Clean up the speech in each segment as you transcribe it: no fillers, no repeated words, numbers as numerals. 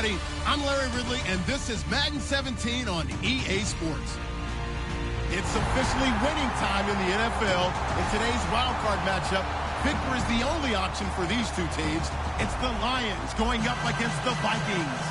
everybody. I'm Larry Ridley, and this is Madden 17 on EA Sports. It's officially winning time in the NFL. In today's Wild Card matchup, victory is the only option for these two teams. It's the Lions going up against the Vikings.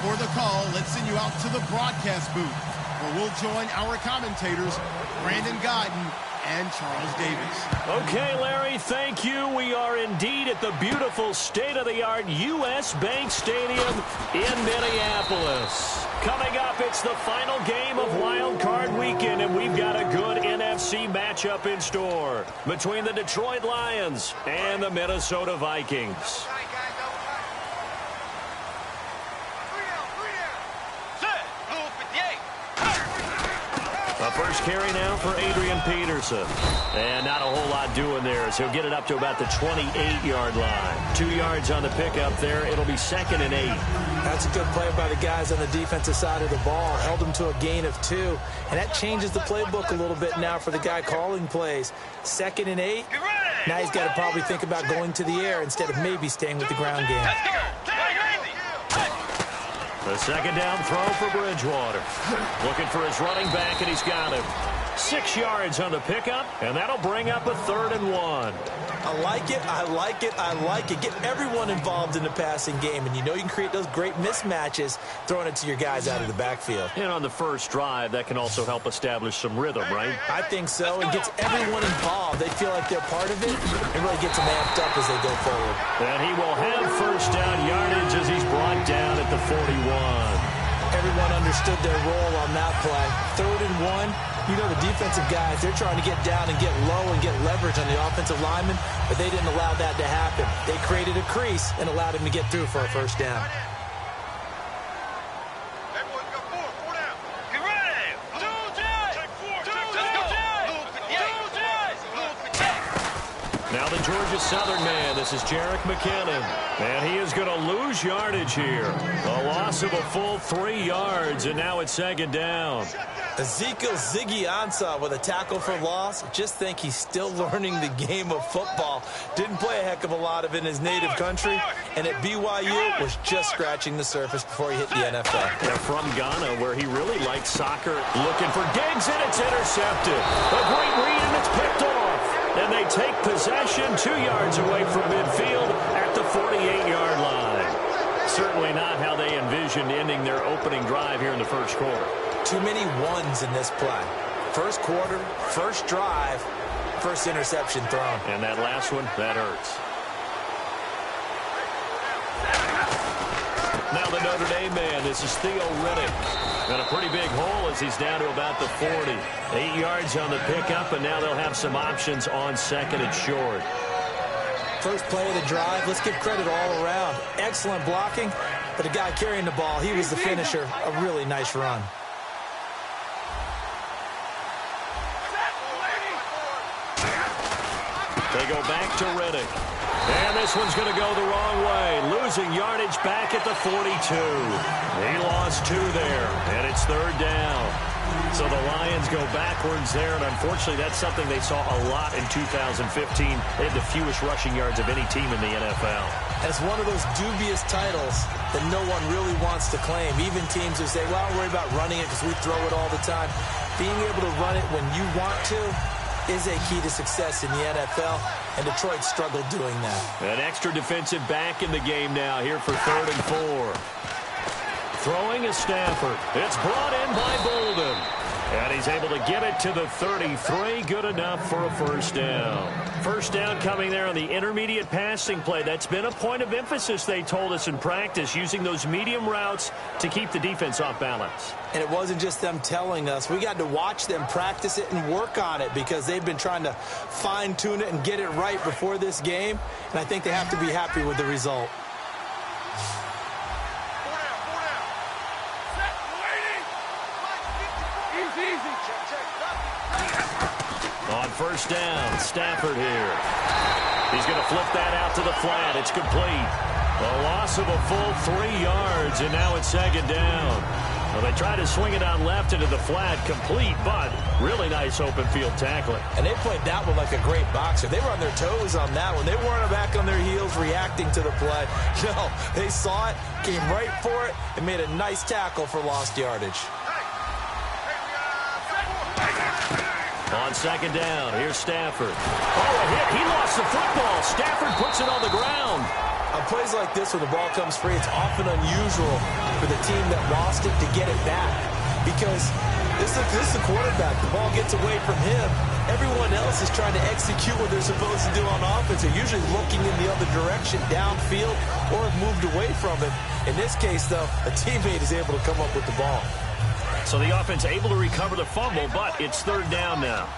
For the call, let's send you out to the broadcast booth, where we'll join our commentators, Brandon Godden and Charles Davis. Okay, Larry, thank you. We are indeed at the beautiful state-of-the-art U.S. Bank Stadium in Minneapolis. Coming up, it's the final game of Wild Card Weekend, and we've got a good NFC matchup in store between the Detroit Lions and the Minnesota Vikings. A first carry now for Adrian Peterson. And not a whole lot doing there, so he'll get it up to about the 28-yard line. 2 yards on the pickup there. It'll be 2nd and 8. That's a good play by the guys on the defensive side of the ball. Held him to a gain of 2. And that changes the playbook a little bit now for the guy calling plays. 2nd and 8. Now he's got to probably think about going to the air instead of maybe staying with the ground game. The second down throw for Bridgewater. Looking for his running back, and he's got him. 6 yards on the pickup, and that'll bring up a 3rd and 1. I like it, I like it, I like it. Get everyone involved in the passing game, and you know you can create those great mismatches throwing it to your guys out of the backfield. And on the first drive, that can also help establish some rhythm, right? I think so. It gets everyone involved. They feel like they're part of it. It really gets them amped up as they go forward. And he will have first down yardage as he's brought down at the 41. Everyone understood their role on that play. 3rd and 1. You know the defensive guys, they're trying to get down and get low and get leverage on the offensive lineman, but they didn't allow that to happen. They created a crease and allowed him to get through for a first down. Now the Georgia Southern man, this is Jerick McKinnon. And he is going to lose yardage here. A loss of a full 3 yards, and now it's 2nd down. Ezekiel Ziggy Ansah with a tackle for loss. Just think he's still learning the game of football. Didn't play a heck of a lot of it in his native country, and at BYU was just scratching the surface before he hit the NFL. And from Ghana, where he really liked soccer, looking for Diggs, and it's intercepted. A great read, and it's picked off. And they take possession 2 yards away from midfield at the 48-yard line. Certainly not how they envisioned ending their opening drive here in the first quarter. Too many ones in this play. First quarter, first drive, first interception thrown. And that last one, that hurts. Now the Notre Dame man, this is Theo Riddick. Got a pretty big hole as he's down to about the 40. 8 yards on the pickup, and now they'll have some options on 2nd and short. First play of the drive, let's give credit all around. Excellent blocking, but the guy carrying the ball, he was the finisher. A really nice run. They go back to Riddick. And this one's going to go the wrong way. Losing yardage back at the 42. He lost 2 there, and it's 3rd down. So the Lions go backwards there, and unfortunately that's something they saw a lot in 2015. They had the fewest rushing yards of any team in the NFL. And it's one of those dubious titles that no one really wants to claim. Even teams who say, well, I don't worry about running it because we throw it all the time. Being able to run it when you want to is a key to success in the NFL, and Detroit struggled doing that. An extra defensive back in the game now here for 3rd and 4. Throwing is Stafford. It's brought in by Bolden. And he's able to get it to the 33. Good enough for a first down. First down coming there on the intermediate passing play. That's been a point of emphasis, they told us in practice, using those medium routes to keep the defense off balance. And it wasn't just them telling us. We got to watch them practice it and work on it because they've been trying to fine-tune it and get it right before this game. And I think they have to be happy with the result. On first down, Stafford here. He's going to flip that out to the flat. It's complete. A loss of a full 3 yards, and now it's 2nd down. Well, they try to swing it out left into the flat, complete, but really nice open field tackling. And they played that one like a great boxer. They were on their toes on that one. They weren't back on their heels reacting to the play. No, they saw it, came right for it, and made a nice tackle for lost yardage. On second down, here's Stafford. Oh, a hit. He lost the football. Stafford puts it on the ground. On plays like this, when the ball comes free, it's often unusual for the team that lost it to get it back. Because this is the quarterback. The ball gets away from him. Everyone else is trying to execute what they're supposed to do on offense. They're usually looking in the other direction, downfield, or have moved away from him. In this case, though, a teammate is able to come up with the ball. So the offense able to recover the fumble, but it's third down now.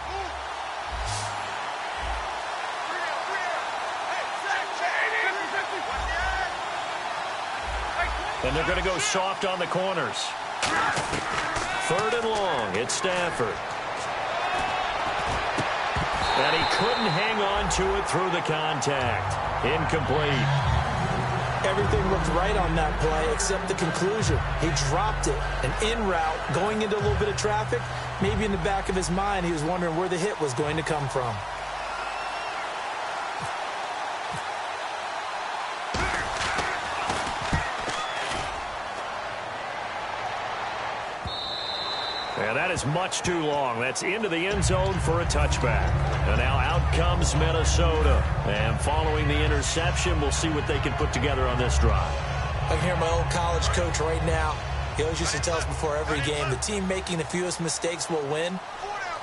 And they're going to go soft on the corners. Third and long. It's Stafford. And he couldn't hang on to it through the contact. Incomplete. Everything looked right on that play except the conclusion. He dropped it. An in route going into a little bit of traffic. Maybe in the back of his mind he was wondering where the hit was going to come from. And that is much too long. That's into the end zone for a touchback. And now out comes Minnesota. And following the interception, we'll see what they can put together on this drive. I can hear my old college coach right now. He always used to tell us before every game, the team making the fewest mistakes will win.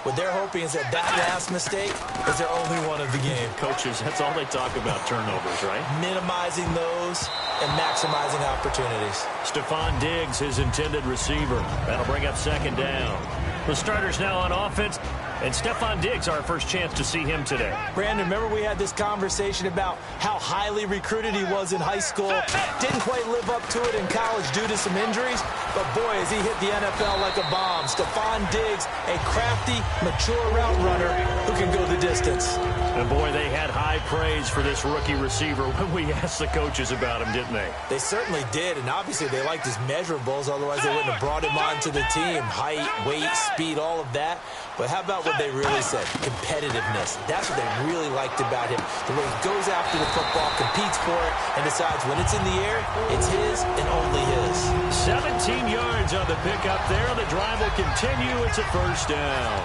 What they're hoping is that last mistake is their only one of the game. Coaches, that's all they talk about, turnovers, right? Minimizing those and maximizing opportunities. Stephon Diggs, his intended receiver. That'll bring up second down. The starters now on offense, and Stephon Diggs, our first chance to see him today. Brandon, remember we had this conversation about how highly recruited he was in high school. Didn't quite live up to it in college due to some injuries, but boy, has he hit the NFL like a bomb. Stephon Diggs, a crafty, mature route runner who can go the distance. And boy, they had high praise for this rookie receiver when we asked the coaches about him, didn't they? They certainly did, and obviously they liked his measurables, otherwise they wouldn't have brought him onto the team. Height, weight, speed, all of that. But how about what they really said? Competitiveness. That's what they really liked about him. The way he goes after the football, competes for it, and decides when it's in the air, it's his and only his. 17 yards on the pickup there. The drive will continue. It's a first down.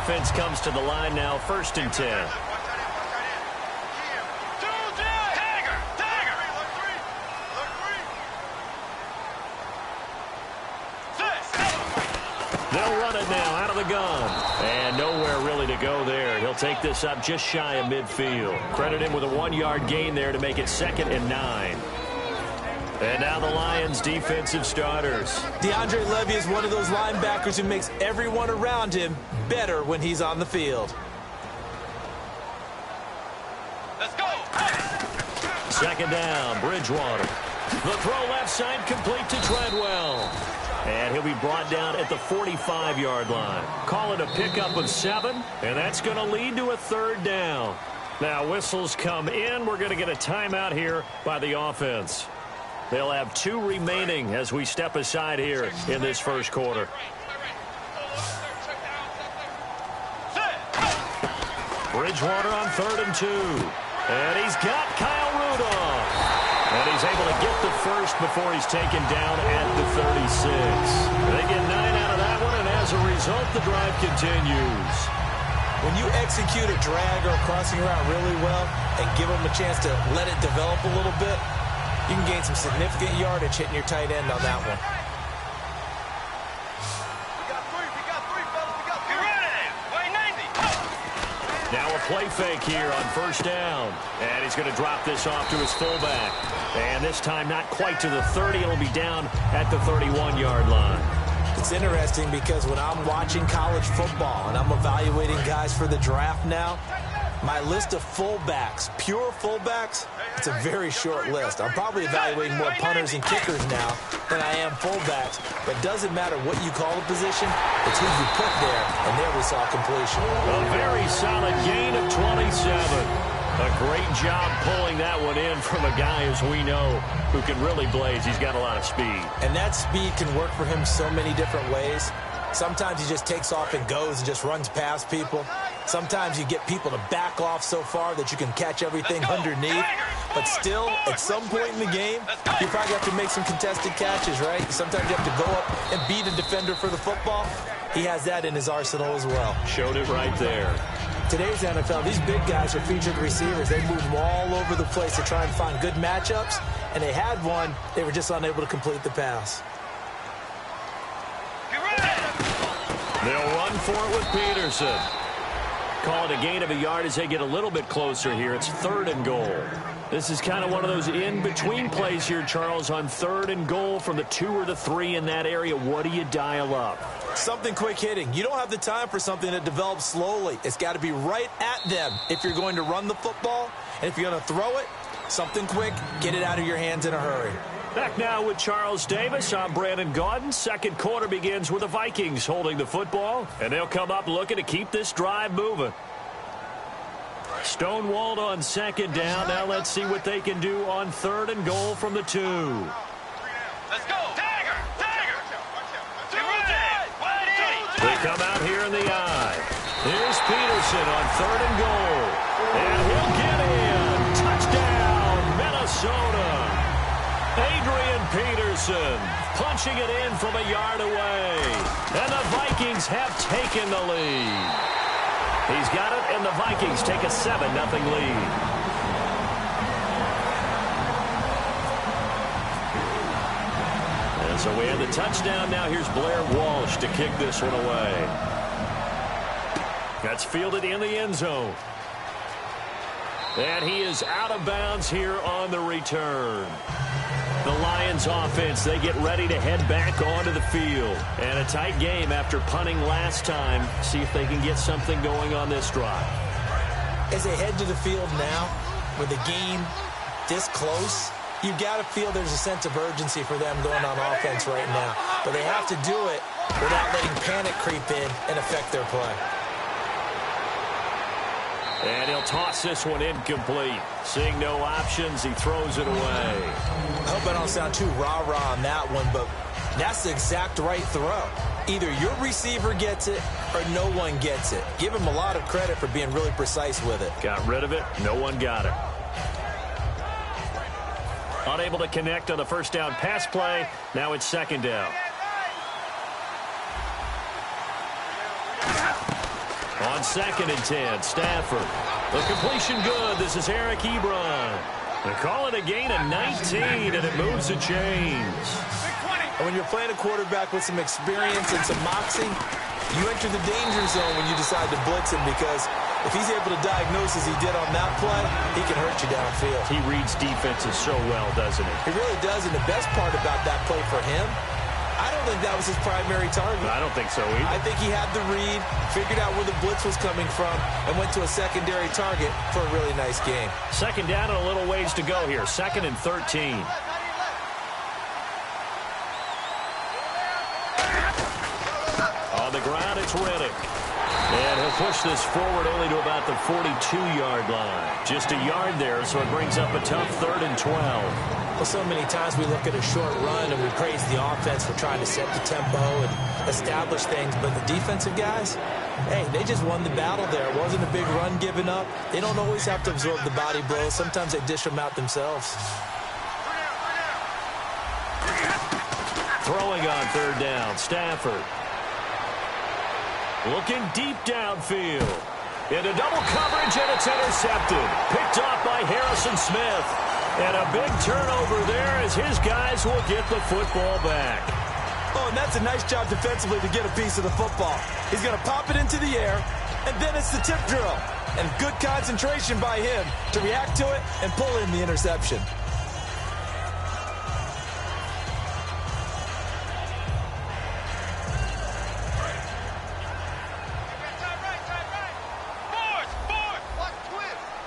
Offense comes to the line now, 1st and 10. They'll run it now out of the gun. And nowhere really to go there. He'll take this up just shy of midfield. Credit him with a 1-yard gain there to make it 2nd and 9. And now the Lions' defensive starters. DeAndre Levy is one of those linebackers who makes everyone around him better when he's on the field. Let's go. 2nd down, Bridgewater. The throw left side complete to Treadwell. And he'll be brought down at the 45-yard line. Call it a pickup of 7, and that's going to lead to a 3rd down. Now whistles come in. We're going to get a timeout here by the offense. They'll have 2 remaining as we step aside here in this first quarter. Bridgewater on 3rd and 2. And he's got Kyle Rudolph. And he's able to get the first before he's taken down at the 36. They get 9 out of that one, and as a result, the drive continues. When you execute a drag or a crossing route really well and give them a chance to let it develop a little bit, you can gain some significant yardage hitting your tight end on that one. Now a play fake here on 1st down. And he's going to drop this off to his fullback. And this time not quite to the 30. It'll be down at the 31-yard line. It's interesting because when I'm watching college football and I'm evaluating guys for the draft now, my list of fullbacks, pure fullbacks, it's a very short list. I'm probably evaluating more punters and kickers now than I am fullbacks. But it doesn't matter what you call the position, it's who you put there. And there we saw completion. A very solid gain of 27. A great job pulling that one in from a guy, as we know, who can really blaze. He's got a lot of speed. And that speed can work for him so many different ways. Sometimes he just takes off and goes and just runs past people. Sometimes you get people to back off so far that you can catch everything underneath. But still, at some point in the game, you probably have to make some contested catches, right? Sometimes you have to go up and beat a defender for the football. He has that in his arsenal as well. Showed it right there. Today's NFL, these big guys are featured receivers. They move them all over the place to try and find good matchups. And they had one. They were just unable to complete the pass. They'll run for it with Peterson. Call it a gain of a yard as they get a little bit closer here. It's 3rd and goal. This is kind of one of those in-between plays here, Charles, on 3rd and goal from the 2 or the 3 in that area. What do you dial up? Something quick hitting. You don't have the time for something that develops slowly. It's got to be right at them if you're going to run the football. And if you're going to throw it, something quick, get it out of your hands in a hurry. Back now with Charles Davis. I'm Brandon Gaudin. Second quarter begins with the Vikings holding the football, and they'll come up looking to keep this drive moving. Stonewalled on 2nd down. Now let's see what they can do on 3rd and goal from the 2. Let's go. Dagger. They come out here in the eye. Here's Peterson on 3rd and goal. And he'll get in. Touchdown, Minnesota. Adrian Peterson punching it in from a yard away. And the Vikings have taken the lead. He's got it, and the Vikings take a 7-0 lead. And so we have the touchdown. Now here's Blair Walsh to kick this one away. That's fielded in the end zone. And he is out of bounds here on the return. The Lions offense, they get ready to head back onto the field. And a tight game after punting last time. See if they can get something going on this drive. As they head to the field now, with the game this close, you've got to feel there's a sense of urgency for them going on offense right now. But they have to do it without letting panic creep in and affect their play. And he'll toss this one incomplete. Seeing no options, he throws it away. I hope I don't sound too rah-rah on that one, but that's the exact right throw. Either your receiver gets it or no one gets it. Give him a lot of credit for being really precise with it. Got rid of it. No one got it. Unable to connect on the first down pass play. Now it's 2nd down. On 2nd and 10, Stafford. The completion good. This is Eric Ebron. They call it a gain of 19, and it moves the chains. And when you're playing a quarterback with some experience and some moxie, you enter the danger zone when you decide to blitz him, because if he's able to diagnose as he did on that play, he can hurt you downfield. He reads defenses so well, doesn't he? He really does, and the best part about that play for him, I don't think that was his primary target. I don't think so either. I think he had the read, figured out where the blitz was coming from, and went to a secondary target for a really nice game. 2nd down and a little ways to go here. 2nd and 13. On the ground, it's Reddick. And he'll push this forward only to about the 42-yard line. Just a yard there, so it brings up a tough 3rd and 12. Well, so many times we look at a short run and we praise the offense for trying to set the tempo and establish things, but the defensive guys, hey, they just won the battle there. It wasn't a big run given up. They don't always have to absorb the body blows. Sometimes they dish them out themselves. Throwing on 3rd down, Stafford. Looking deep downfield. Into double coverage, and it's intercepted. Picked off by Harrison Smith. And a big turnover there as his guys will get the football back. Oh, and that's a nice job defensively to get a piece of the football. He's going to pop it into the air, and then it's the tip drill. And good concentration by him to react to it and pull in the interception.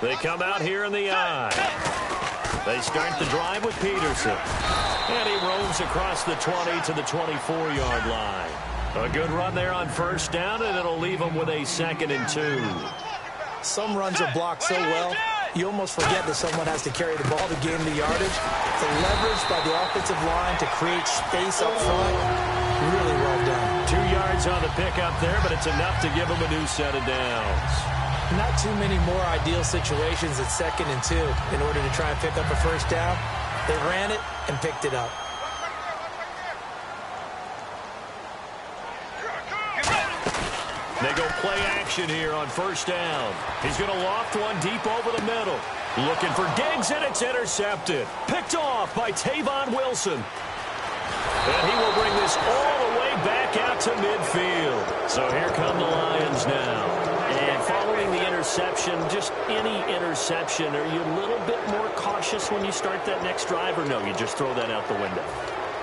They come out here in the eye. They start the drive with Peterson. And he roams across the 20 to the 24-yard line. A good run there on 1st down, and it'll leave him with a 2nd and 2. Some runs are blocked so well, you almost forget that someone has to carry the ball to gain the yardage. The leverage by the offensive line to create space up front, really well done. 2 yards on the pickup there, but it's enough to give them a new set of downs. Not too many more ideal situations at 2nd and 2 in order to try and pick up a first down. They ran it and picked it up. They go play action here on first down. He's going to loft one deep over the middle. Looking for Diggs, and it's intercepted. Picked off by Tavon Wilson. And he will bring this all the way back out to midfield. So here come the Lions now. And following the interception, just any interception, are you a little bit more cautious when you start that next drive, or no, you just throw that out the window?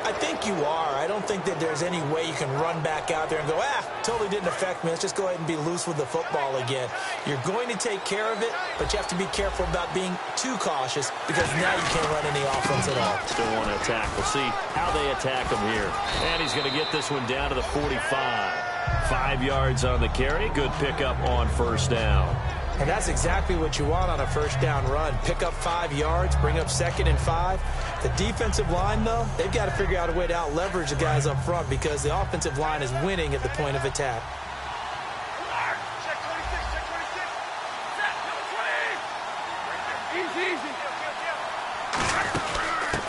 I think you are. I don't think that there's any way you can run back out there and go, totally didn't affect me. Let's just go ahead and be loose with the football again. You're going to take care of it, but you have to be careful about being too cautious because now you can't run any offense at all. Still want to attack. We'll see how they attack him here. And he's going to get this one down to the 45. 5 yards on the carry. Good pickup on first down. And that's exactly what you want on a first down run. Pick up 5 yards, bring up 2nd and 5. The defensive line, though, they've got to figure out a way to out-leverage the guys up front because the offensive line is winning at the point of attack. Check 26, check 26. Easy.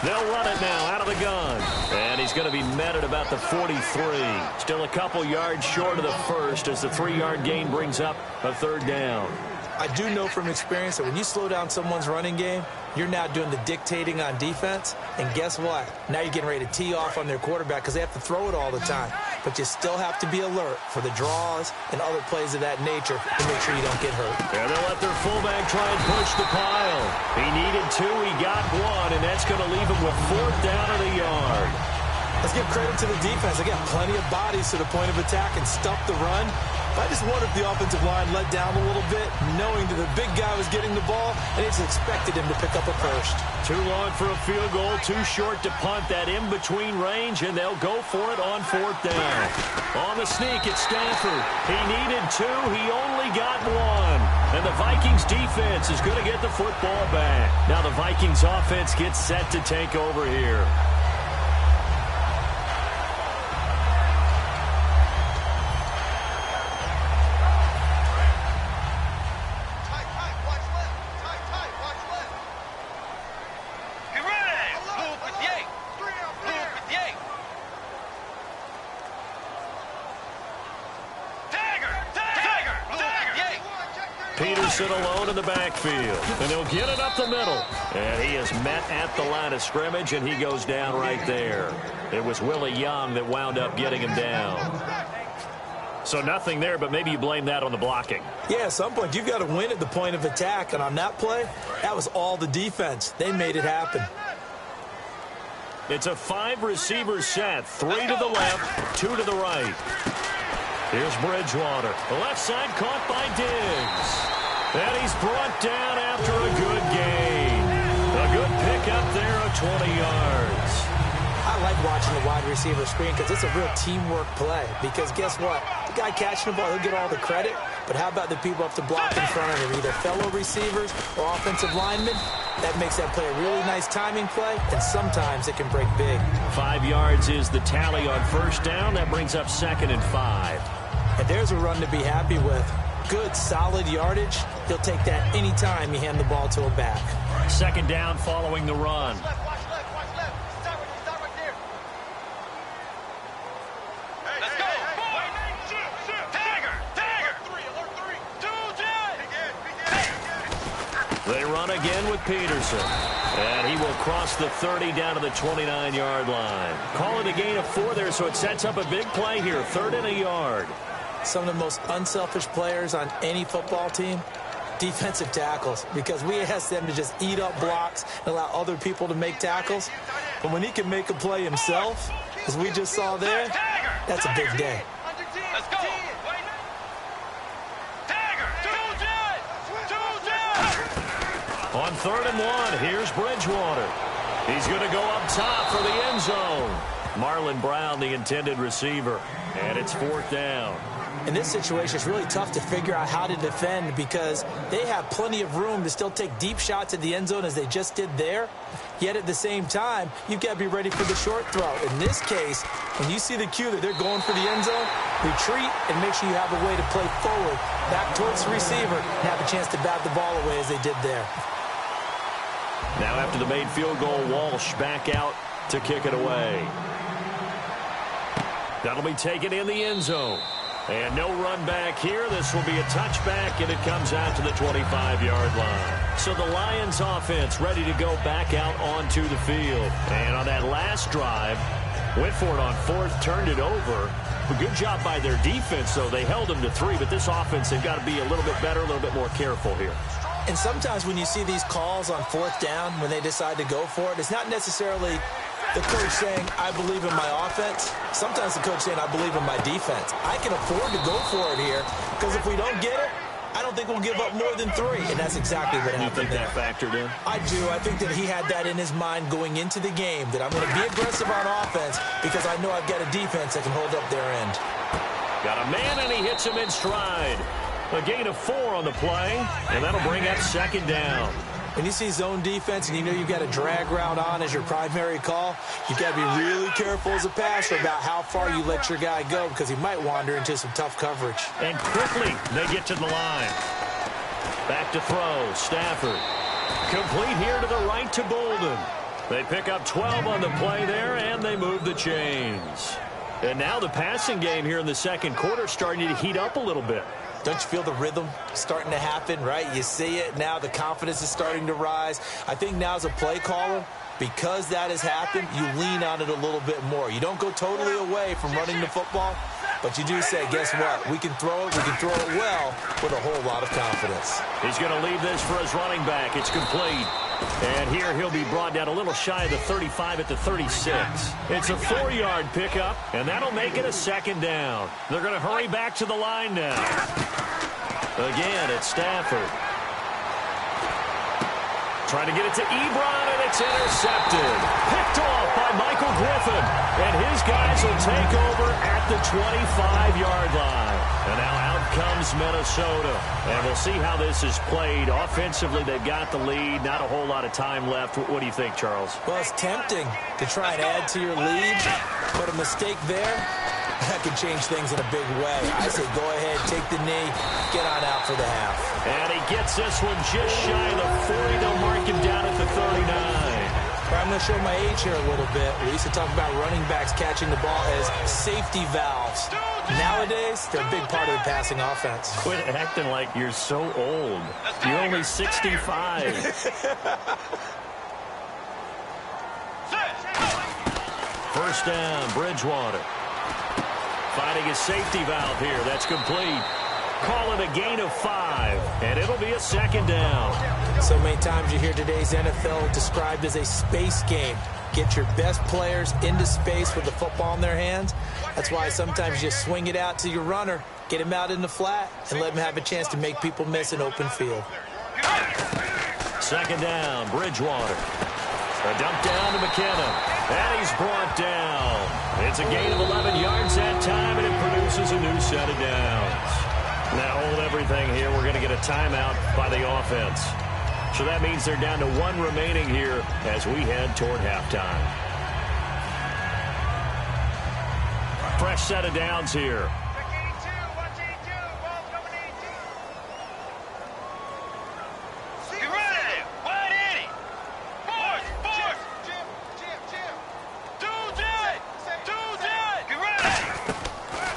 They'll run it now out of the gun. And he's going to be met at about the 43. Still a couple yards short of the first as the 3-yard gain brings up a third down. I do know from experience that when you slow down someone's running game, you're now doing the dictating on defense. And guess what? Now you're getting ready to tee off on their quarterback because they have to throw it all the time. But you still have to be alert for the draws and other plays of that nature to make sure you don't get hurt. And they'll let their fullback try and push the pile. He needed 2, he got 1, and that's going to leave him with 4th down of the yard. Let's give credit to the defense. They got plenty of bodies to the point of attack and stuff the run. I just wondered if the offensive line let down a little bit, knowing that the big guy was getting the ball, and it's expected him to pick up a first. Too long for a field goal, too short to punt that in-between range, and they'll go for it on 4th down. On the sneak, it's Stafford. He needed 2, he only got 1. And the Vikings defense is going to get the football back. Now the Vikings offense gets set to take over here. Peterson alone in the backfield, and he'll get it up the middle. And he is met at the line of scrimmage, and he goes down right there. It was Willie Young that wound up getting him down. So nothing there, but maybe you blame that on the blocking. Yeah, at some point, you've got to win at the point of attack, and on that play, that was all the defense. They made it happen. It's a 5-receiver set, 3 to the left, 2 to the right. Here's Bridgewater. The left side caught by Diggs. And he's brought down after a good gain. A good pickup there of 20 yards. I like watching the wide receiver screen because it's a real teamwork play. Because guess what? The guy catching the ball, he'll get all the credit. But how about the people up to block in front of him, either fellow receivers or offensive linemen? That makes that play a really nice timing play, and sometimes it can break big. 5 yards is the tally on first down. That brings up 2nd and 5. And there's a run to be happy with. Good, solid yardage. He'll take that anytime you hand the ball to him back. 2nd down following the run. Watch left. Start right there. Let's go. Dagger. Alert 3. 2 They run again with Peterson. And he will cross the 30 down to the 29-yard line. Call it a gain of 4 there, so it sets up a big play here. 3rd and a yard. Some of the most unselfish players on any football team, defensive tackles, because we ask them to just eat up blocks and allow other people to make tackles. But when he can make a play himself, as we just saw there, that's a big day. Let's go. Dagger. 2 On 3rd and 1, here's Bridgewater. He's going to go up top for the end zone. Marlon Brown, the intended receiver. And it's 4th down. In this situation, it's really tough to figure out how to defend because they have plenty of room to still take deep shots at the end zone as they just did there. Yet at the same time, you've got to be ready for the short throw. In this case, when you see the cue that they're going for the end zone, retreat and make sure you have a way to play forward, back towards the receiver, and have a chance to bat the ball away as they did there. Now after the made field goal, Walsh back out to kick it away. That'll be taken in the end zone. And no run back here. This will be a touchback, and it comes out to the 25-yard line. So the Lions offense ready to go back out onto the field. And on that last drive, went for it on fourth, turned it over. A good job by their defense, though. They held them to 3, but this offense, they've got to be a little bit better, a little bit more careful here. And sometimes when you see these calls on fourth down, when they decide to go for it, it's not necessarily the coach saying, I believe in my offense. Sometimes the coach saying, I believe in my defense. I can afford to go for it here because if we don't get it, I don't think we'll give up more than 3. And that's exactly what happened there. You think that factored in? I do. I think that he had that in his mind going into the game, that I'm going to be aggressive on offense because I know I've got a defense that can hold up their end. Got a man, and he hits him in stride. A gain of 4 on the play, and that'll bring up second down. When you see zone defense and you know you've got a drag route on as your primary call, you've got to be really careful as a passer about how far you let your guy go because he might wander into some tough coverage. And quickly they get to the line. Back to throw. Stafford. Complete here to the right to Bolden. They pick up 12 on the play there, and they move the chains. And now the passing game here in the second quarter starting to heat up a little bit. Don't you feel the rhythm starting to happen, right? You see it now. The confidence is starting to rise. I think now as a play caller, because that has happened, you lean on it a little bit more. You don't go totally away from running the football, but you do say, guess what? We can throw it. We can throw it well with a whole lot of confidence. He's going to leave this for his running back. It's complete. And here he'll be brought down a little shy of the 35 at the 36. It's a 4-yard pickup, and that'll make it a second down. They're going to hurry back to the line now. Again, it's Stafford. Trying to get it to Ebron, and it's intercepted. Picked off by Michael Griffin. And his guys will take over at the 25-yard line. And now out comes Minnesota. And we'll see how this is played. Offensively, they've got the lead. Not a whole lot of time left. What do you think, Charles? Well, it's tempting to try and add to your lead, but a mistake there, that could change things in a big way. I say go ahead, take the knee, get on out for the half. And he gets this one just shy of the 40. They'll mark him down at the 39. I'm going to show my age here a little bit. We used to talk about running backs catching the ball as safety valves. Nowadays, they're a big part of the passing offense. Quit acting like you're so old. You're only 65. First down, Bridgewater. Finding a safety valve here. That's complete. Call it a gain of 5, and it'll be a second down. So many times you hear today's NFL described as a space game. Get your best players into space with the football in their hands. That's why sometimes you swing it out to your runner, get him out in the flat, and let him have a chance to make people miss an open field. Second down, Bridgewater. A dump down to McKinnon, and he's brought down. It's a gain of 11 yards that time, and it produces a new set of downs. Now hold everything here. We're going to get a timeout by the offense. So that means they're down to 1 remaining here as we head toward halftime. Fresh set of downs here.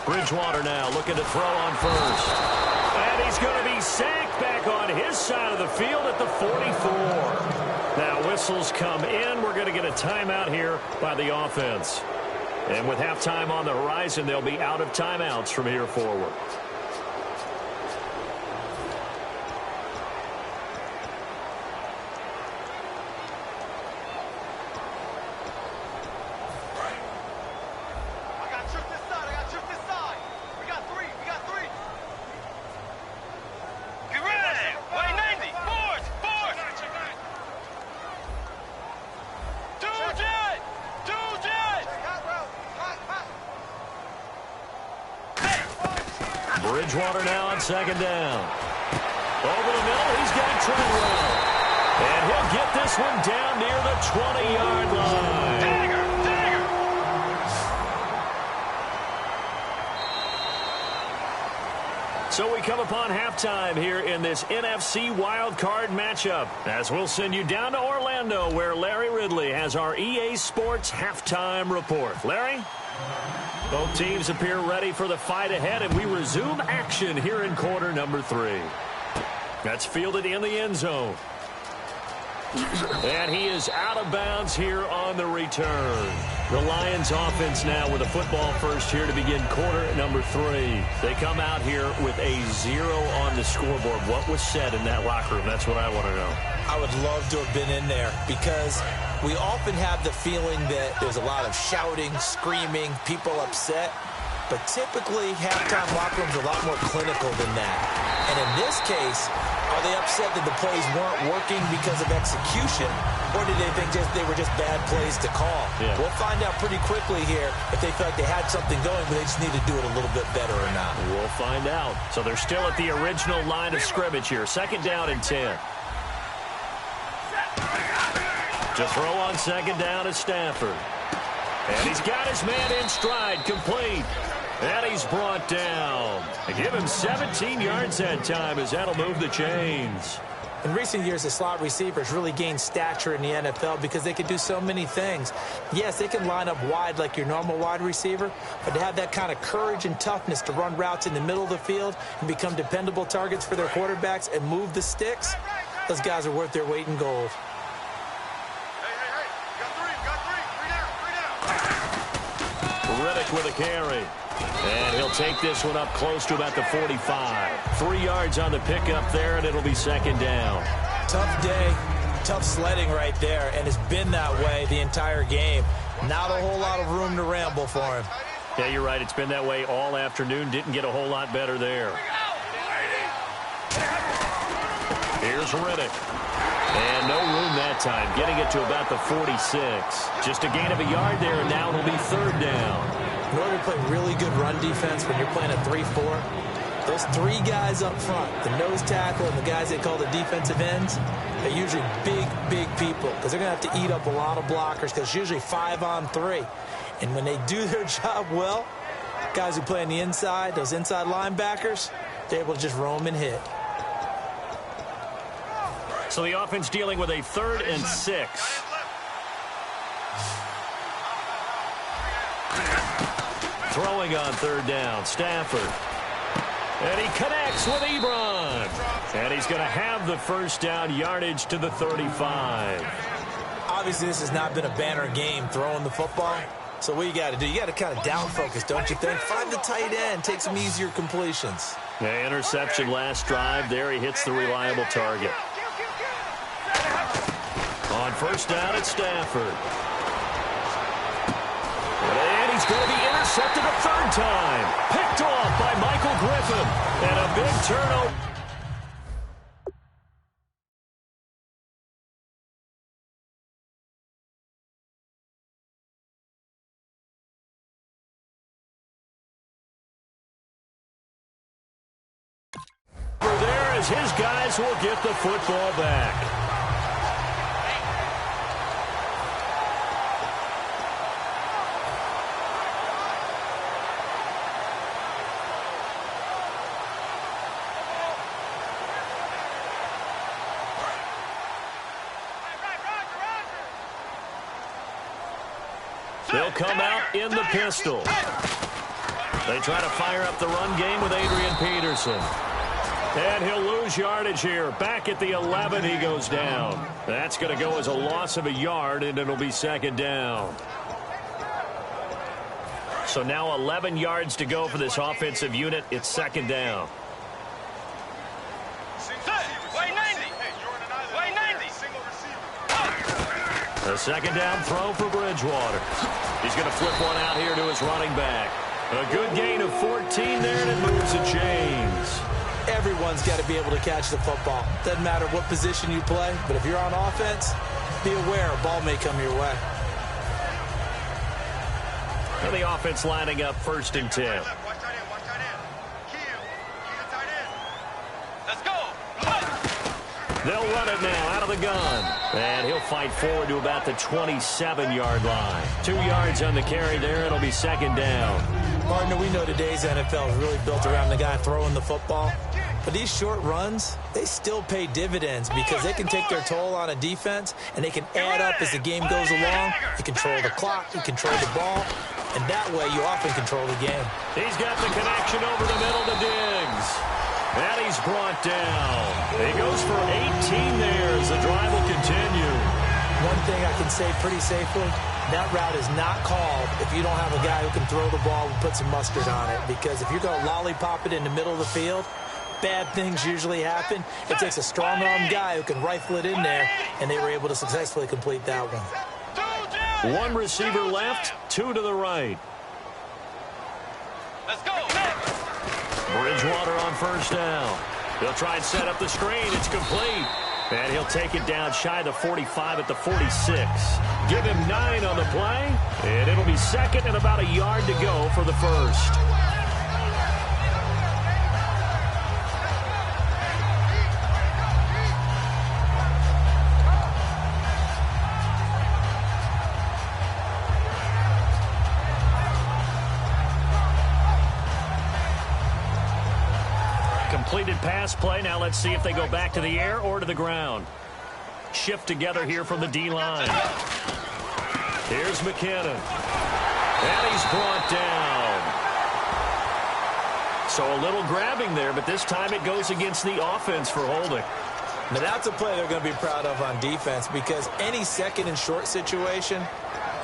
Bridgewater now looking to throw on first. And he's going to be sacked back on his side of the field at the 44. Now whistles come in. We're going to get a timeout here by the offense. And with halftime on the horizon, they'll be out of timeouts from here forward. Bridgewater now on second down. Over the middle, he's got Treadwell. And he'll get this one down near the 20-yard line. Dagger! So we come upon halftime here in this NFC Wild Card matchup, as we'll send you down to Orlando, where Larry Ridley has our EA Sports halftime report. Larry? Both teams appear ready for the fight ahead, and we resume action here in quarter number 3. That's fielded in the end zone. And he is out of bounds here on the return. The Lions offense now with a football first here to begin quarter number 3. They come out here with a 0 on the scoreboard. What was said in that locker room? That's what I want to know. I would love to have been in there because we often have the feeling that there's a lot of shouting, screaming, people upset. But typically, halftime locker rooms are a lot more clinical than that. And in this case, are they upset that the plays weren't working because of execution, or did they think they were just bad plays to call? Yeah. We'll find out pretty quickly here if they feel like they had something going, but they just need to do it a little bit better or not. We'll find out. So they're still at the original line of scrimmage here. Second down and 10. To throw on second down is Stafford. And he's got his man in stride, complete. And he's brought down. They give him 17 yards that time, as that'll move the chains. In recent years, the slot receivers really gained stature in the NFL because they can do so many things. Yes, they can line up wide like your normal wide receiver, but to have that kind of courage and toughness to run routes in the middle of the field and become dependable targets for their quarterbacks and move the sticks, those guys are worth their weight in gold. Riddick with a carry. And he'll take this one up close to about the 45. 3 yards on the pickup there, and it'll be second down. Tough day, tough sledding right there, and it's been that way the entire game. Not a whole lot of room to ramble for him. Yeah, you're right. It's been that way all afternoon. Didn't get a whole lot better there. Here's Riddick. And no room that time, getting it to about the 46. Just a gain of a yard there, and now it'll be third down. In order to play really good run defense when you're playing a 3-4, those 3 guys up front, the nose tackle and the guys they call the defensive ends, they're usually big people because they're going to have to eat up a lot of blockers because it's usually 5-on-3. And when they do their job well, guys who play on the inside, those inside linebackers, they're able to just roam and hit. So the offense dealing with a 3rd and 6. Throwing on third down, Stafford. And he connects with Ebron. And he's going to have the first down, yardage to the 35. Obviously, this has not been a banner game throwing the football. So what you got to do, you got to kind of down focus, don't you think? Find the tight end, take some easier completions. The interception last drive. There he hits the reliable target. On first down, it's Stafford. And he's going to be intercepted a 3rd time. Picked off by Michael Griffin. And a big turnover. There as his guys will get the football back. They'll come out in the pistol. They try to fire up the run game with Adrian Peterson. And he'll lose yardage here. Back at the 11, he goes down. That's going to go as a loss of a yard, and it'll be second down. So now 11 yards to go for this offensive unit. It's second down. A second down throw for Bridgewater. He's going to flip one out here to his running back. A good gain of 14 there, and it moves the chains. Everyone's got to be able to catch the football. Doesn't matter what position you play, but if you're on offense, be aware a ball may come your way. And the offense lining up 1st and 10. They'll run it now out of the gun. And he'll fight forward to about the 27-yard line. 2 yards on the carry there. It'll be second down. Partner, we know today's NFL is really built around the guy throwing the football. But these short runs, they still pay dividends because they can take their toll on a defense, and they can add up as the game goes along. You control the clock, you control the ball, and that way you often control the game. He's got the connection over the middle to Diggs. And he's brought down. He goes for 18 there as the drive will continue. One thing I can say pretty safely, that route is not called if you don't have a guy who can throw the ball and put some mustard on it. Because if you're going to lollipop it in the middle of the field, bad things usually happen. It takes a strong-arm guy who can rifle it in there, and they were able to successfully complete that one. 1 receiver left, 2 to the right. Let's go. Bridgewater on first down. He'll try and set up the screen. It's complete. And he'll take it down shy of the 45 at the 46. Give him 9 on the play, and it'll be second and about a yard to go for the first. Completed pass play. Now let's see if they go back to the air or to the ground. Shift together here from the D-line. Here's McKinnon. And he's brought down. So a little grabbing there, but this time it goes against the offense for holding. Now that's a play they're going to be proud of on defense because any second and short situation,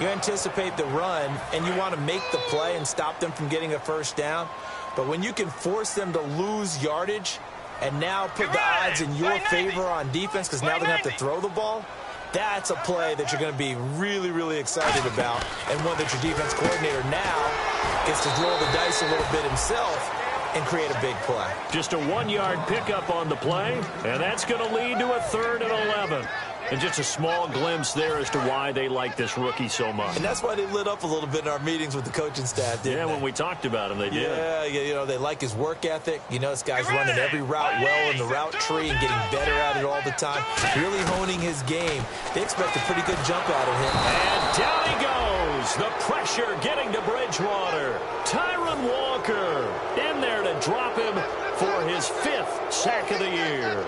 you anticipate the run and you want to make the play and stop them from getting a first down. But when you can force them to lose yardage and now put the odds in your favor on defense because now they're going to have to throw the ball, that's a play that you're going to be really, really excited about and one that your defense coordinator now gets to roll the dice a little bit himself and create a big play. Just a 1-yard pickup on the play, and that's going to lead to a 3rd and 11. And just a small glimpse there as to why they like this rookie so much. And that's why they lit up a little bit in our meetings with the coaching staff, didn't they? When we talked about him, they did. Yeah, you know, they like his work ethic. You know, this guy's running every route well in the route tree and getting better at it all the time. Really honing his game. They expect a pretty good jump out of him. And down he goes. The pressure getting to Bridgewater. Tyron Walker in there to drop him for his 5th sack of the year.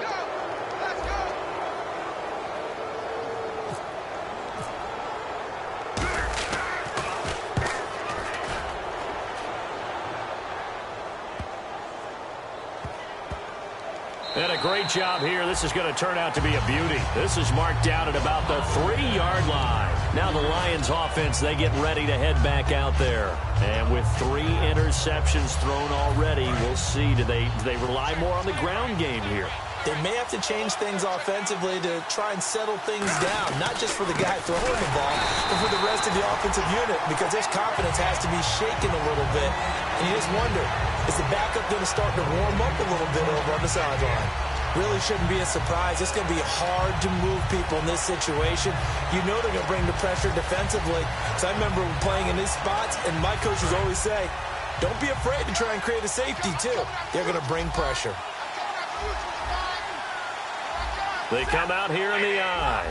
And a great job here. This is going to turn out to be a beauty. This is marked down at about the 3-yard line. Now the Lions offense, they get ready to head back out there. And with 3 interceptions thrown already, we'll see. Do they rely more on the ground game here? They may have to change things offensively to try and settle things down, not just for the guy throwing the ball, but for the rest of the offensive unit, because their confidence has to be shaken a little bit. And you just wonder, is the backup going to start to warm up a little bit over on the sideline? Really shouldn't be a surprise. It's going to be hard to move people in this situation. You know they're going to bring the pressure defensively. So I remember playing in these spots, and my coaches always say, don't be afraid to try and create a safety, too. They're going to bring pressure. They come out here in the eye.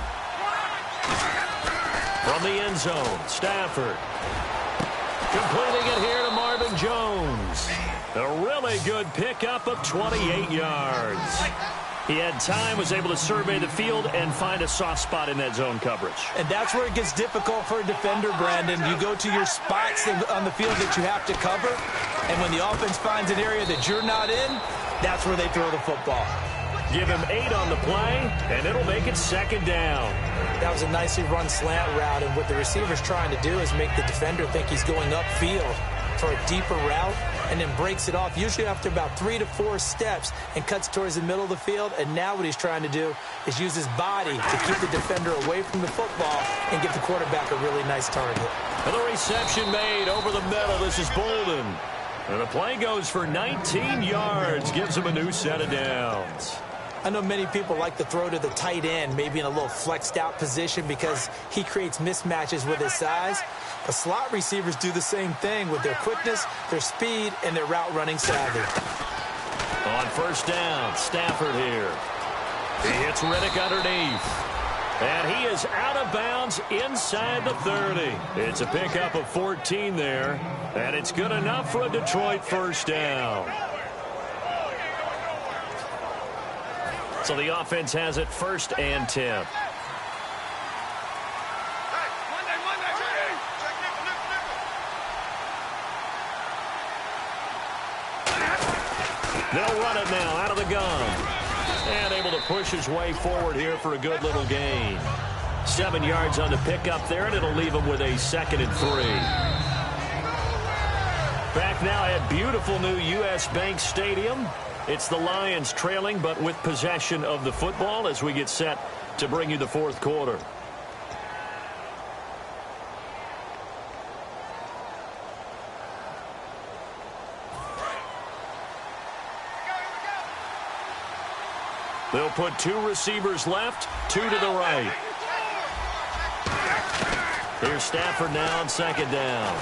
From the end zone, Stafford. Completing it here to Marvin Jones. A really good pickup of 28 yards. He had time, was able to survey the field and find a soft spot in that zone coverage. And that's where it gets difficult for a defender, Brandon. You go to your spots on the field that you have to cover, and when the offense finds an area that you're not in, that's where they throw the football. Give him 8 on the play, and it'll make it second down. That was a nicely run slant route, and what the receiver's trying to do is make the defender think he's going upfield for a deeper route, and then breaks it off, usually after about 3 to 4 steps, and cuts towards the middle of the field. And now what he's trying to do is use his body to keep the defender away from the football and give the quarterback a really nice target. And the reception made over the middle. This is Bolden. And the play goes for 19 yards, gives him a new set of downs. I know many people like to throw to the tight end, maybe in a little flexed out position because he creates mismatches with his size. But slot receivers do the same thing with their quickness, their speed, and their route running savvy. On first down, Stafford here. He hits Riddick underneath. And he is out of bounds inside the 30. It's a pickup of 14 there. And it's good enough for a Detroit first down. So the offense has it 1st and 10. They'll run it now out of the gun. And able to push his way forward here for a good little gain. 7 yards on the pickup there, and it'll leave him with a 2nd and 3. Back now at beautiful new U.S. Bank Stadium. It's the Lions trailing, but with possession of the football as we get set to bring you the 4th quarter. They'll put 2 receivers left, 2 to the right. Here's Stafford now on 2nd down.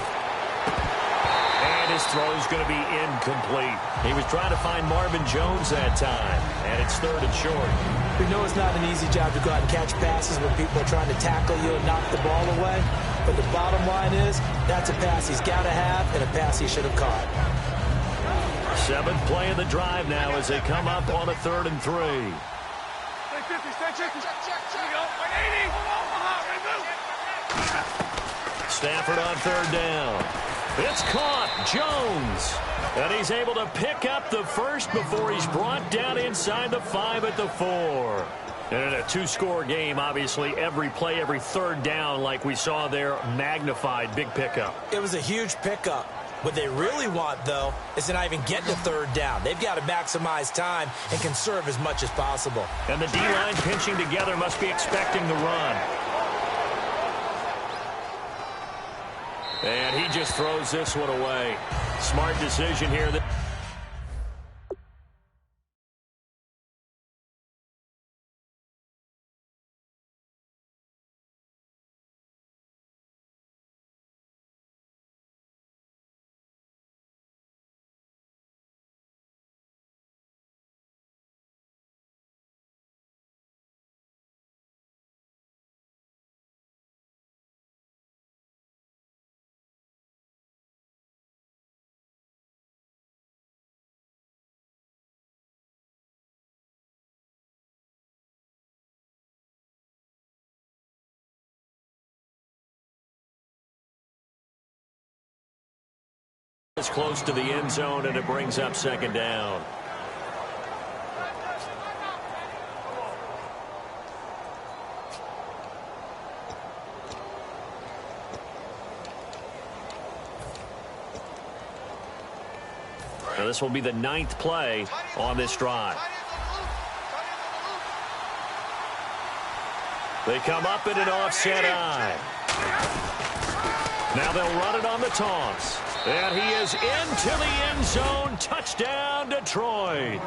And his throw is going to be incomplete. He was trying to find Marvin Jones that time, and it's 3rd and short. We know it's not an easy job to go out and catch passes when people are trying to tackle you and knock the ball away. But the bottom line is, that's a pass he's got to have and a pass he should have caught. 7th play of the drive now as they come up on a 3rd and 3. Stafford on 3rd down. It's caught. Jones. And he's able to pick up the first before he's brought down inside the 5 at the 4. And in a 2-score game, obviously, every play, every 3rd down, like we saw there, magnified. Big pickup. It was a huge pickup. What they really want, though, is to not even get to 3rd down. They've got to maximize time and conserve as much as possible. And the D-line pinching together must be expecting the run. And he just throws this one away. Smart decision here. It's close to the end zone, and it brings up 2nd down. Now this will be the 9th play on this drive. They come up in an offset eye. Now they'll run it on the toss. And he is into the end zone. Touchdown, Detroit.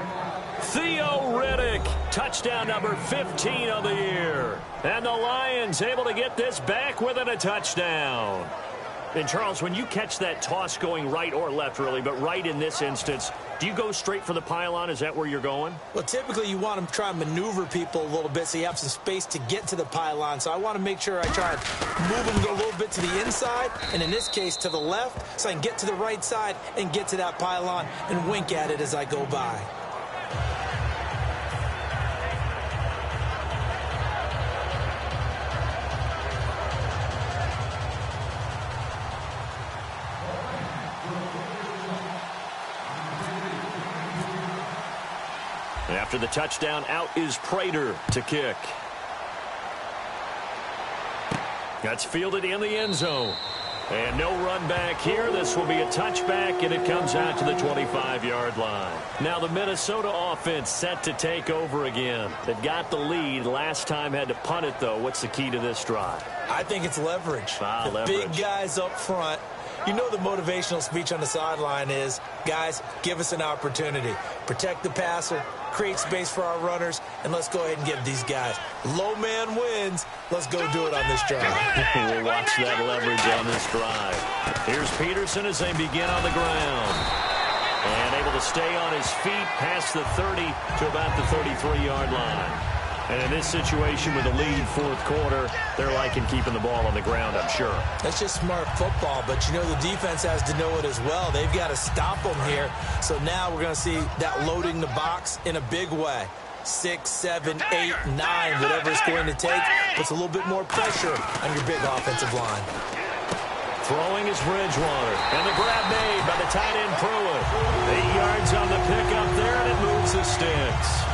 Theo Riddick, touchdown number 15 of the year. And the Lions able to get this back within a touchdown. And, Charles, when you catch that toss going right or left, really, but right in this instance, do you go straight for the pylon? Is that where you're going? Well, typically you want to try and maneuver people a little bit so you have some space to get to the pylon. So I want to make sure I try and move them a little bit to the inside, and in this case to the left, so I can get to the right side and get to that pylon and wink at it as I go by. After the touchdown, out is Prater to kick. That's fielded in the end zone. And no run back here. This will be a touchback, and it comes out to the 25-yard line. Now the Minnesota offense set to take over again. They've got the lead. Last time had to punt it, though. What's the key to this drive? I think it's leverage. The big guys up front. You know the motivational speech on the sideline is, guys, give us an opportunity. Protect the passer, create space for our runners, and let's go ahead and give these guys. Low man wins. Let's go do it on this drive. We'll watch that leverage on this drive. Here's Peterson as they begin on the ground. And able to stay on his feet past the 30 to about the 33-yard line. And in this situation with a lead fourth quarter, they're liking keeping the ball on the ground, I'm sure. That's just smart football, but you know the defense has to know it as well. They've got to stop them here. So now we're going to see that loading the box in a big way. 6, 7, 8, 9, whatever it's going to take, puts a little bit more pressure on your big offensive line. Throwing is Bridgewater, and the grab made by the tight end Pruitt. 8 yards on the pickup there, and it moves the sticks.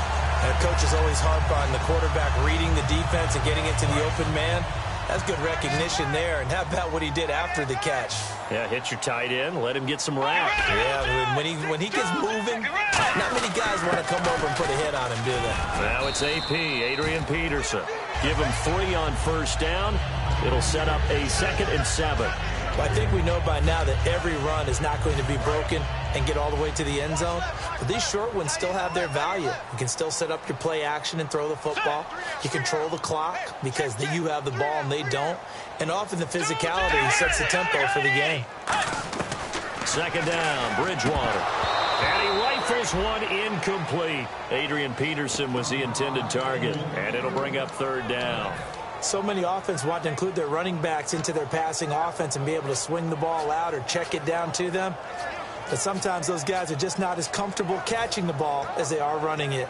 Coaches always harp on the quarterback reading the defense and getting it to the open man. That's good recognition there. And how about what he did after the catch? Yeah, hit your tight end, let him get some route. Yeah, when he gets moving, not many guys want to come over and put a hit on him, do they? Now it's AP, Adrian Peterson. Give him 3 on first down. It'll set up a 2nd and 7. Well, I think we know by now that every run is not going to be broken and get all the way to the end zone. But these short ones still have their value. You can still set up your play action and throw the football. You control the clock because you have the ball and they don't. And often the physicality sets the tempo for the game. 2nd down, Bridgewater. And he rifles one incomplete. Adrian Peterson was the intended target. And it'll bring up 3rd down. So many offense want to include their running backs into their passing offense and be able to swing the ball out or check it down to them. But sometimes those guys are just not as comfortable catching the ball as they are running it.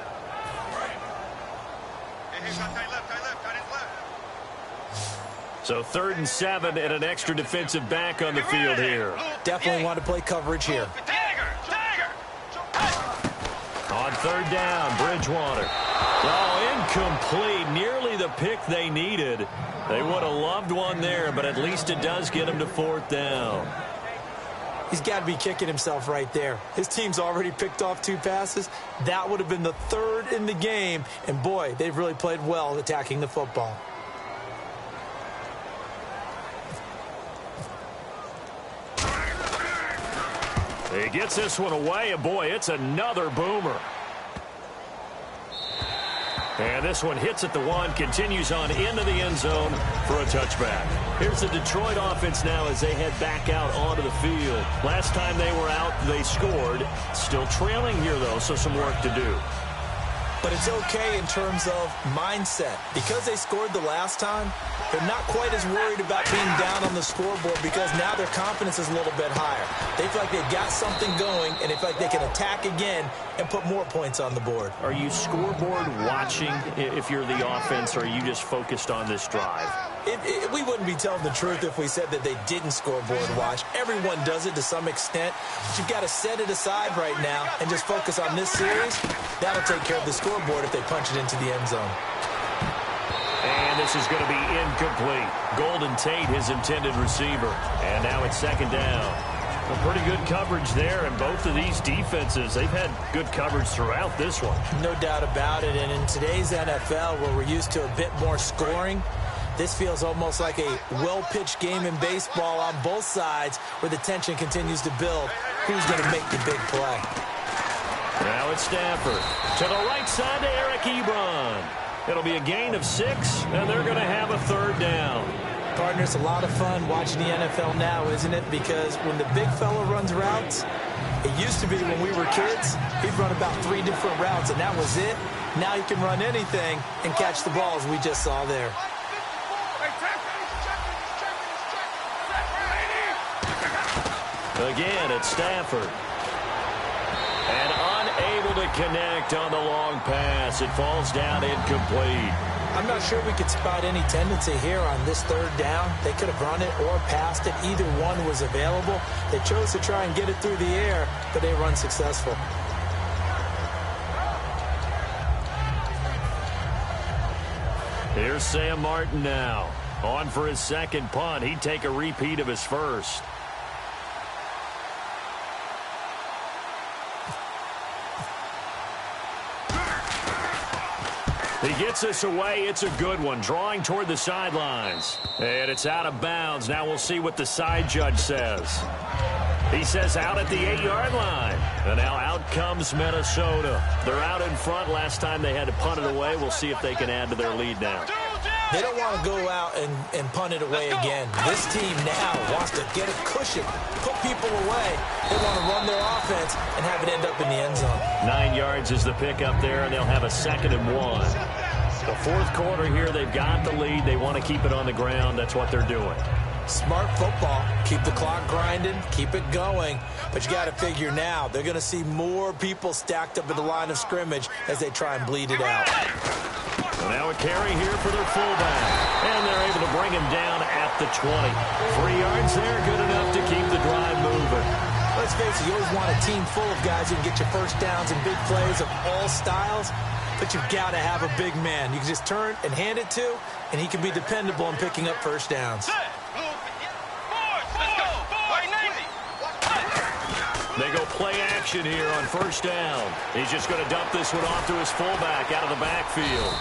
So 3rd and 7 and an extra defensive back on the field here. Definitely want to play coverage here. On 3rd down, Bridgewater. Oh, incomplete. Nearly the pick they needed. They would have loved one there, but at least it does get them to 4th down. He's got to be kicking himself right there. His team's already picked off 2 passes. That would have been the 3rd in the game. And, boy, they've really played well attacking the football. He gets this one away, and, boy, it's another boomer. And this one hits at the 1, continues on into the end zone for a touchback. Here's the Detroit offense now as they head back out onto the field. Last time they were out, they scored. Still trailing here, though, so some work to do. But it's okay in terms of mindset. Because they scored the last time, they're not quite as worried about being down on the scoreboard because now their confidence is a little bit higher. They feel like they've got something going, and they feel like they can attack again and put more points on the board. Are you scoreboard watching if you're the offense, or are you just focused on this drive? We wouldn't be telling the truth if we said that they didn't scoreboard watch. Everyone does it to some extent. But you've got to set it aside right now and just focus on this series. That'll take care of the scoreboard if they punch it into the end zone. And this is going to be incomplete. Golden Tate, his intended receiver. And now it's 2nd down. Well, pretty good coverage there, and both of these defenses, they've had good coverage throughout this one. No doubt about it, and in today's NFL, where we're used to a bit more scoring, this feels almost like a well-pitched game in baseball on both sides where the tension continues to build. Who's going to make the big play? Now it's Stafford. To the right side to Eric Ebron. It'll be a gain of 6, and they're going to have a 3rd down. Partner, it's a lot of fun watching the NFL now, isn't it? Because when the big fella runs routes, it used to be when we were kids, he'd run about 3 different routes, and that was it. Now he can run anything and catch the balls we just saw there. Again, it's Stafford. And unable to connect on the long pass. It falls down incomplete. I'm not sure we could spot any tendency here on this 3rd down. They could have run it or passed it. Either one was available. They chose to try and get it through the air, but they were unsuccessful. Here's Sam Martin now. On for his 2nd punt. He'd take a repeat of his first. He gets this away. It's a good one. Drawing toward the sidelines. And it's out of bounds. Now we'll see what the side judge says. He says out at the 8-yard line. And now out comes Minnesota. They're out in front. Last time they had to punt it away. We'll see if they can add to their lead now. They don't want to go out and punt it away again. This team now wants to get a cushion, put people away. They want to run their offense and have it end up in the end zone. 9 yards is the pickup there, and they'll have a 2nd and 1. The fourth quarter here, they've got the lead. They want to keep it on the ground. That's what they're doing. Smart football. Keep the clock grinding. Keep it going. But you got to figure now, they're going to see more people stacked up in the line of scrimmage as they try and bleed it out. So now a carry here for their fullback. And they're able to bring him down at the 20. 3 yards there, good enough to keep the drive moving. Let's face it, you always want a team full of guys who can get you first downs and big plays of all styles. But you've got to have a big man you can just turn and hand it to, and he can be dependable in picking up first downs. They go play action here on first down. He's just going to dump this one off to his fullback out of the backfield.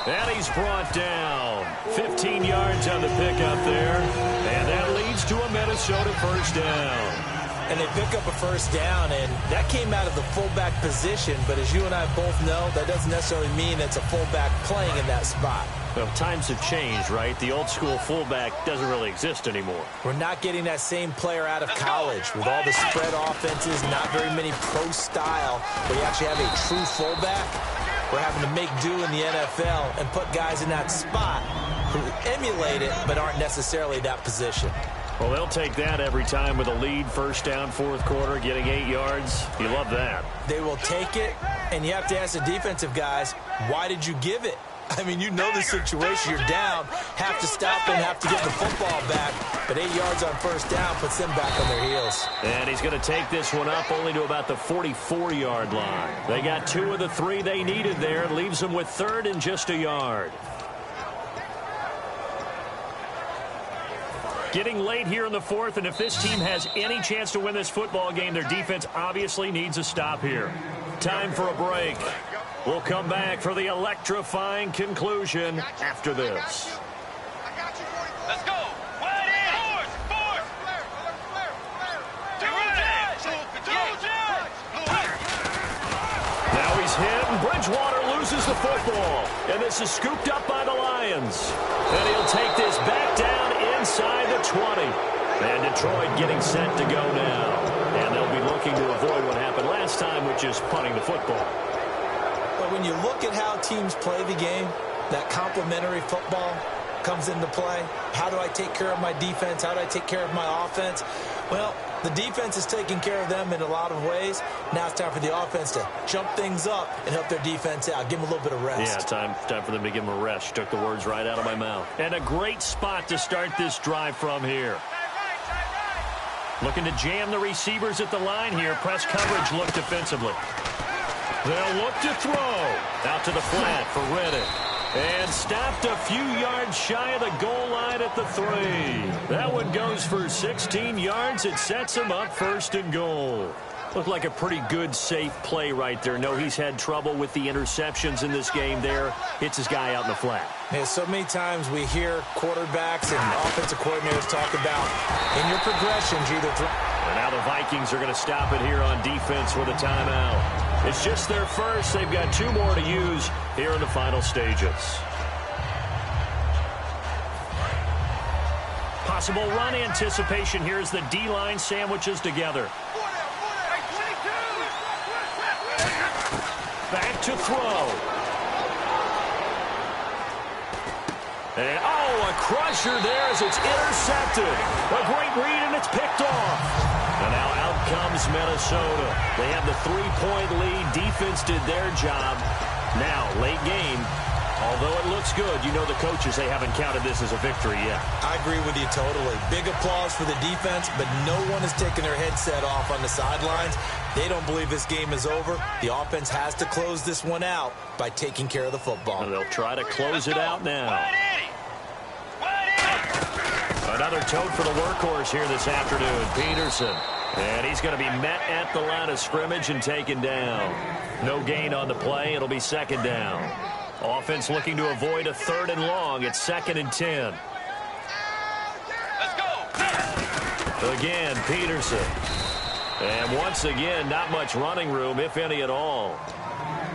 And he's brought down. 15 yards on the pickup there. And that leads to a Minnesota first down. And they pick up a first down, and that came out of the fullback position. But as you and I both know, that doesn't necessarily mean it's a fullback playing in that spot. Well, times have changed, right? The old school fullback doesn't really exist anymore. We're not getting that same player out of college with all the spread offenses, not very many pro style, where you actually have a true fullback. We're having to make do in the NFL and put guys in that spot who emulate it but aren't necessarily that position. Well, they'll take that every time with a lead, first down, fourth quarter, getting 8 yards. You love that. They will take it, and you have to ask the defensive guys, why did you give it? I mean, you know the situation. You're down, have to stop and have to get the football back. But 8 yards on first down puts them back on their heels. And he's going to take this one up only to about the 44-yard line. They got 2 of the 3 they needed there. Leaves them with third and just a yard. Getting late here in the fourth, and if this team has any chance to win this football game, their defense obviously needs a stop here. Time for a break. We'll come back for the electrifying conclusion after this. Let's go. Wide in. Force. Now he's hit, and Bridgewater loses the football. And this is scooped up by the Lions. And he'll take this back down inside the 20. And Detroit getting set to go now. And they'll be looking to avoid what happened last time, which is punting the football. But when you look at how teams play the game, that complementary football comes into play. How do I take care of my defense? How do I take care of my offense? Well, the defense is taking care of them in a lot of ways. Now it's time for the offense to jump things up and help their defense out. Give them a little bit of rest. Yeah, time for them to give them a rest. You took the words right out of my mouth. And a great spot to start this drive from here. Looking to jam the receivers at the line here. Press coverage look defensively. They'll look to throw. Out to the flat for Reddick. And stopped a few yards shy of the goal line at the 3. That one goes for 16 yards. It sets him up first and goal. Looked like a pretty good, safe play right there. No, he's had trouble with the interceptions in this game there. Hits his guy out in the flat. Yeah, so many times we hear quarterbacks and offensive coordinators talk about in your progressions, you either throw. And now the Vikings are going to stop it here on defense with a timeout. It's just their first. They've got 2 more to use here in the final stages. Possible run anticipation here as the D-line sandwiches together. Back to throw. And, a crusher there as it's intercepted. A great read, and it's picked off. And now out comes Minnesota. They have the 3-point lead. Defense did their job. Now, late game, although it looks good, you know the coaches, they haven't counted this as a victory yet. I agree with you totally. Big applause for the defense, but no one is taking their headset off on the sidelines. They don't believe this game is over. The offense has to close this one out by taking care of the football. And they'll try to close it out now. Another tote for the workhorse here this afternoon, Peterson. And he's going to be met at the line of scrimmage and taken down. No gain on the play. It'll be second down. Offense looking to avoid a 3rd and long. It's 2nd and 10. Let's go. Again, Peterson. And once again, not much running room, if any at all.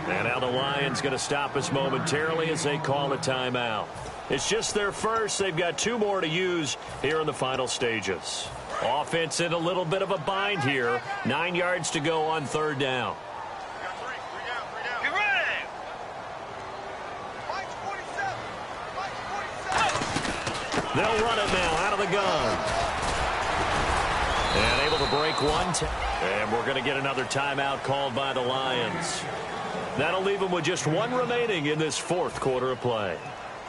And now the Lions going to stop us momentarily as they call a timeout. It's just their first. They've got 2 more to use here in the final stages. Offense in a little bit of a bind here. 9 yards to go on 3rd down. Get ready. They'll run it now out of the gun. And able to break one. And we're going to get another timeout called by the Lions. That'll leave them with just one remaining in this fourth quarter of play.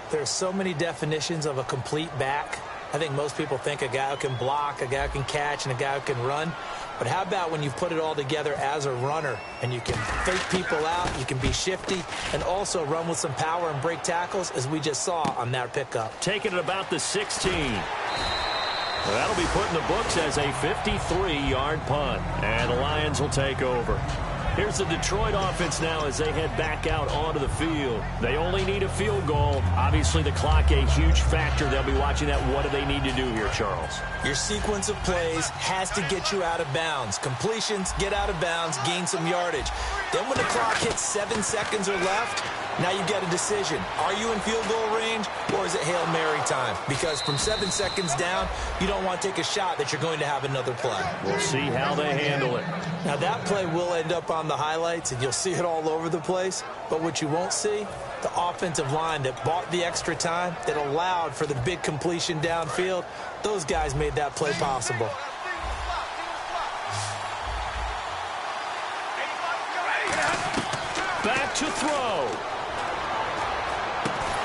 There's so many definitions of a complete back. I think most people think a guy who can block, a guy who can catch, and a guy who can run. But how about when you put it all together as a runner and you can fake people out, you can be shifty, and also run with some power and break tackles, as we just saw on that pickup. Taking it about the 16. That'll be put in the books as a 53-yard punt. And the Lions will take over. Here's the Detroit offense now as they head back out onto the field. They only need a field goal. Obviously, the clock a huge factor. They'll be watching that. What do they need to do here, Charles? Your sequence of plays has to get you out of bounds. Completions, get out of bounds, gain some yardage. Then when the clock hits 7 seconds or left, now you get a decision. Are you in field goal range, or is it Hail Mary time? Because from 7 seconds down, you don't want to take a shot that you're going to have another play. We'll see how they handle it. Now, that play will end up on the highlights, and you'll see it all over the place. But what you won't see, the offensive line that bought the extra time, that allowed for the big completion downfield, those guys made that play possible. Back to throw.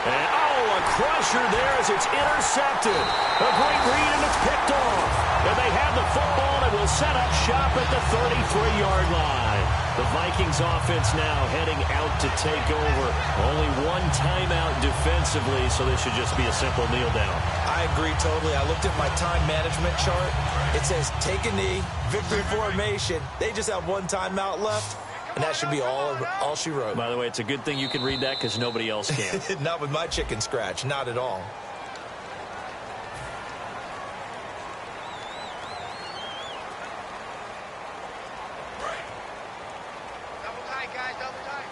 And, a crusher there as it's intercepted. A great read, and it's picked off. And they have the football and will set up shop at the 33-yard line. The Vikings offense now heading out to take over. Only one timeout defensively, so this should just be a simple kneel down. I agree totally. I looked at my time management chart. It says take a knee, victory formation. They just have one timeout left. And that should be all she wrote. By the way, it's a good thing you can read that because nobody else can. Not with my chicken scratch. Not at all. Double tight, guys, double tight.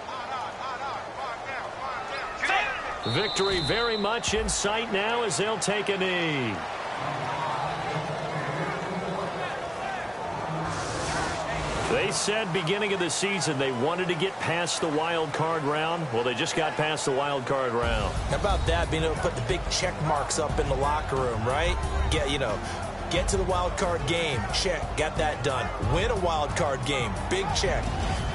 On, down. Victory very much in sight now as they'll take a knee. They said beginning of the season they wanted to get past the wild card round. Well, they just got past the wild card round. How about that, being able to put the big check marks up in the locker room, right? Get to the wild card game. Check. Got that done. Win a wild card game. Big check.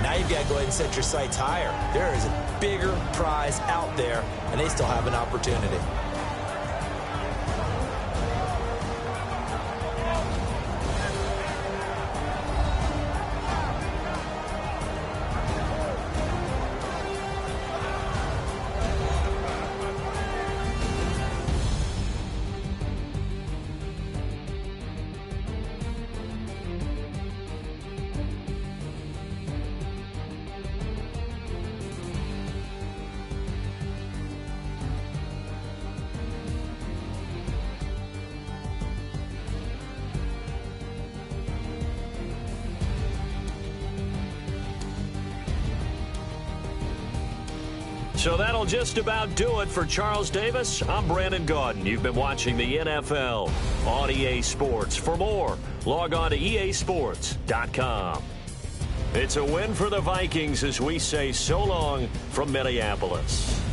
Now you've got to go ahead and set your sights higher. There is a bigger prize out there, and they still have an opportunity. So that'll just about do it for Charles Davis. I'm Brandon Gaudin. You've been watching the NFL on EA Sports. For more, log on to easports.com. It's a win for the Vikings as we say so long from Minneapolis.